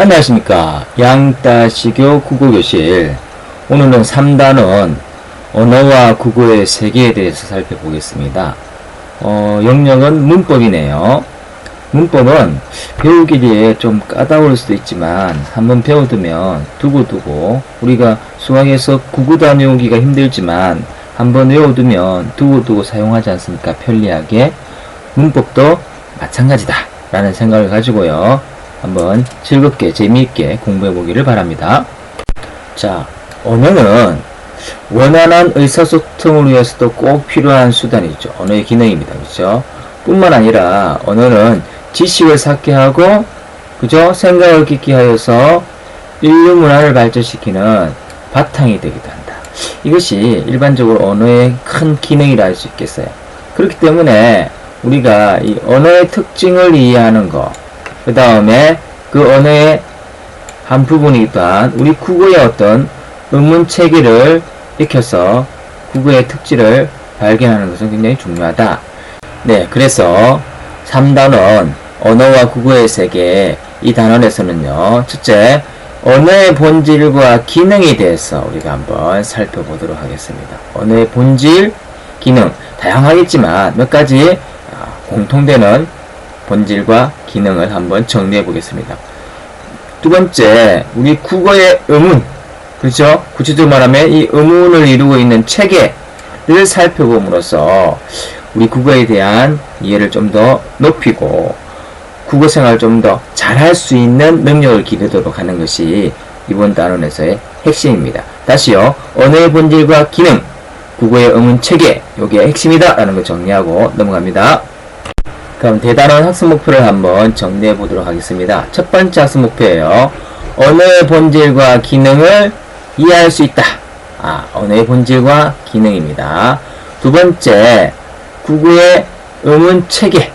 안녕하십니까. 양따시교 국어교실. 오늘은 3단원 언어와 국어의 세계에 대해서 살펴보겠습니다. 영역은 문법이네요. 문법은 배우기에 좀 까다로울 수도 있지만 한번 배워두면 두고두고 우리가 수학에서 구구단 외우기가 힘들지만 한번 외워두면 두고두고 사용하지 않습니까? 편리하게. 문법도 마찬가지다 라는 생각을 가지고요. 한번 즐겁게 재미있게 공부해 보기를 바랍니다. 자, 언어는 원활한 의사소통을 위해서도 꼭 필요한 수단이죠. 언어의 기능입니다. 그렇죠? 뿐만 아니라 언어는 지식을 쌓게 하고, 그죠? 생각을 깊게 하여서 인류 문화를 발전시키는 바탕이 되기도 한다. 이것이 일반적으로 언어의 큰 기능이라 할 수 있겠어요. 그렇기 때문에 우리가 이 언어의 특징을 이해하는 것, 그 다음에 그 언어의 한 부분이기도 한 우리 국어의 어떤 의문 체계를 익혀서 국어의 특질을 발견하는 것은 굉장히 중요하다. 네, 그래서 3단원 언어와 국어의 세계, 이 단원에서는요, 첫째, 언어의 본질과 기능에 대해서 우리가 한번 살펴보도록 하겠습니다. 언어의 본질, 기능, 다양하겠지만 몇 가지 공통되는 본질과 기능을 한번 정리해 보겠습니다. 두 번째, 우리 국어의 의문, 그렇죠? 구체적으로 말하면 이 의문을 이루고 있는 체계를 살펴봄으로써 우리 국어에 대한 이해를 좀 더 높이고 국어 생활을 좀 더 잘할 수 있는 능력을 기르도록 하는 것이 이번 단원에서의 핵심입니다. 다시요, 언어의 본질과 기능, 국어의 의문 체계, 요게 핵심이다 라는 걸 정리하고 넘어갑니다. 그럼 대단원 학습 목표를 한번 정리해 보도록 하겠습니다. 첫 번째 학습 목표예요. 언어의 본질과 기능을 이해할 수 있다. 언어의 본질과 기능입니다. 두 번째, 국어의 의문 체계.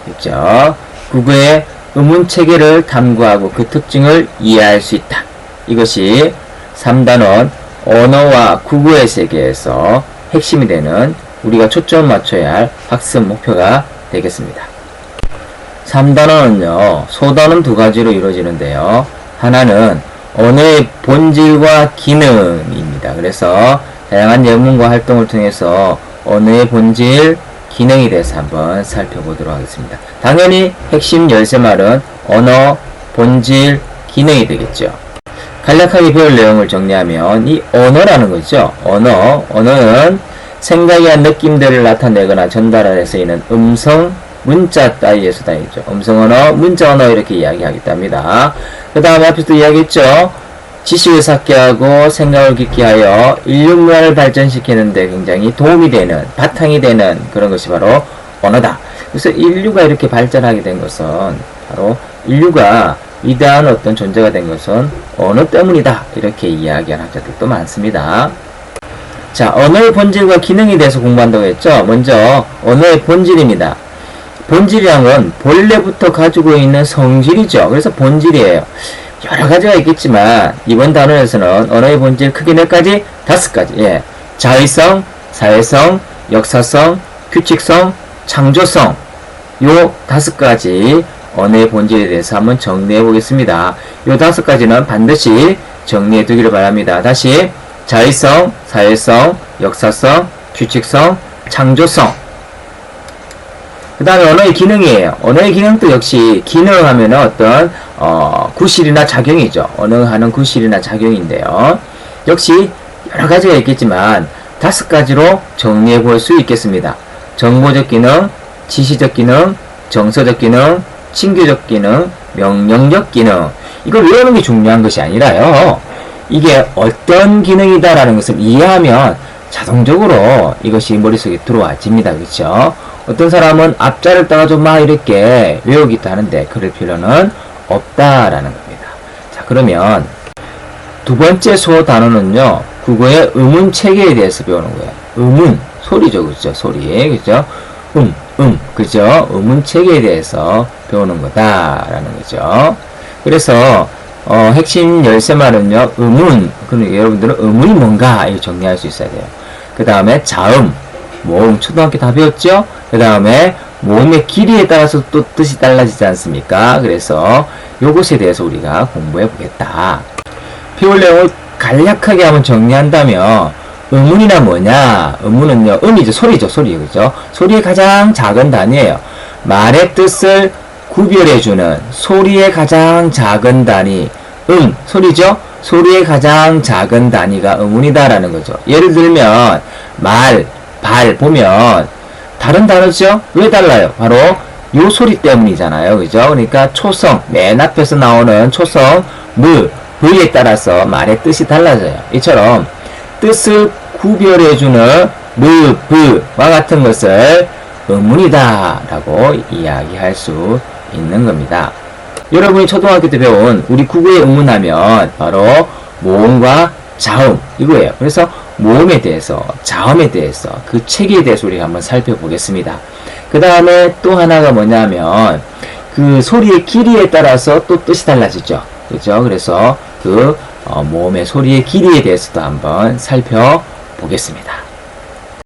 그렇죠? 국어의 의문 체계를 탐구하고 그 특징을 이해할 수 있다. 이것이 3단원 언어와 국어의 세계에서 핵심이 되는 우리가 초점 맞춰야 할 학습 목표가 되겠습니다. 3단원은요, 소단원 두 가지로 이루어지는데요. 하나는 언어의 본질과 기능입니다. 그래서 다양한 예문과 활동을 통해서 언어의 본질, 기능에 대해서 한번 살펴보도록 하겠습니다. 당연히 핵심 열쇠말은 언어, 본질, 기능이 되겠죠. 간략하게 배울 내용을 정리하면 이 언어라는 거죠. 언어는 생각이나 느낌들을 나타내거나 전달하여 쓰이는 음성, 문자 따위에서 다니죠. 음성언어, 문자언어 이렇게 이야기하겠다 합니다. 그 다음에 앞에서도 이야기했죠. 지식을 쌓게 하고 생각을 깊게 하여 인류 문화를 발전시키는 데 굉장히 도움이 되는, 바탕이 되는 그런 것이 바로 언어다. 그래서 인류가 이렇게 발전하게 된 것은 바로 인류가 위대한 어떤 존재가 된 것은 언어 때문이다. 이렇게 이야기하는 학자들도 많습니다. 자, 언어의 본질과 기능에 대해서 공부한다고 했죠. 먼저 언어의 본질입니다. 본질이란 건 본래부터 가지고 있는 성질이죠. 그래서 본질이에요. 여러 가지가 있겠지만 이번 단원에서는 언어의 본질 크게 몇 가지? 5가지. 예. 자의성, 사회성, 역사성, 규칙성, 창조성, 요 5가지 언어의 본질에 대해서 한번 정리해 보겠습니다. 요 5가지는 반드시 정리해 두기를 바랍니다. 다시 자의성, 사회성, 역사성, 규칙성, 창조성. 그 다음에 언어의 기능이에요. 언어의 기능도 역시 기능하면 어떤 구실이나 작용이죠. 언어하는 구실이나 작용인데요. 역시 여러 가지가 있겠지만 5가지로 정리해 볼 수 있겠습니다. 정보적 기능, 지시적 기능, 정서적 기능, 칭교적 기능, 명령적 기능. 이걸 외우는 게 중요한 것이 아니라요. 이게 어떤 기능이다라는 것을 이해하면 자동적으로 이것이 머릿속에 들어와집니다. 그렇죠? 어떤 사람은 앞자를 따가지고 막 이렇게 외우기도 하는데 그럴 필요는 없다라는 겁니다. 자, 그러면 두 번째 소 단어는요, 국어의 의문 체계에 대해서 배우는 거예요. 의문, 소리죠. 그죠? 소리. 그죠? 그죠? 의문 체계에 대해서 배우는 거다라는 거죠. 그래서 핵심 열쇠말은요, 의문. 그러니까 여러분들은 의문이 뭔가 이렇게 정리할 수 있어야 돼요. 그 다음에 자음, 모음, 초등학교 다 배웠죠? 그 다음에 모음의 길이에 따라서 또 뜻이 달라지지 않습니까? 그래서 요것에 대해서 우리가 공부해 보겠다. 배울 내용을 간략하게 한번 정리한다면 음운이나 뭐냐? 음운은요, 음이죠. 소리죠. 소리. 그죠? 소리의 가장 작은 단위예요. 말의 뜻을 구별해주는 소리의 가장 작은 단위. 소리죠? 소리의 가장 작은 단위가 음운이다라는 거죠. 예를 들면 말, 발 보면 다른 단어죠? 왜 달라요? 바로 요 소리 때문이잖아요. 그죠? 그러니까 초성, 맨 앞에서 나오는 초성, 브에 따라서 말의 뜻이 달라져요. 이처럼 뜻을 구별해주는 브와 같은 것을 음운이다 라고 이야기할 수 있는 겁니다. 여러분이 초등학교 때 배운 우리 국어의 음운하면 바로 모음과 자음 이거예요. 그래서 모음에 대해서, 자음에 대해서, 그 체계에 대해서 우리가 한번 살펴보겠습니다. 그 다음에 또 하나가 뭐냐면 그 소리의 길이에 따라서 또 뜻이 달라지죠. 그죠? 그래서 그 모음의 소리의 길이에 대해서도 한번 살펴보겠습니다.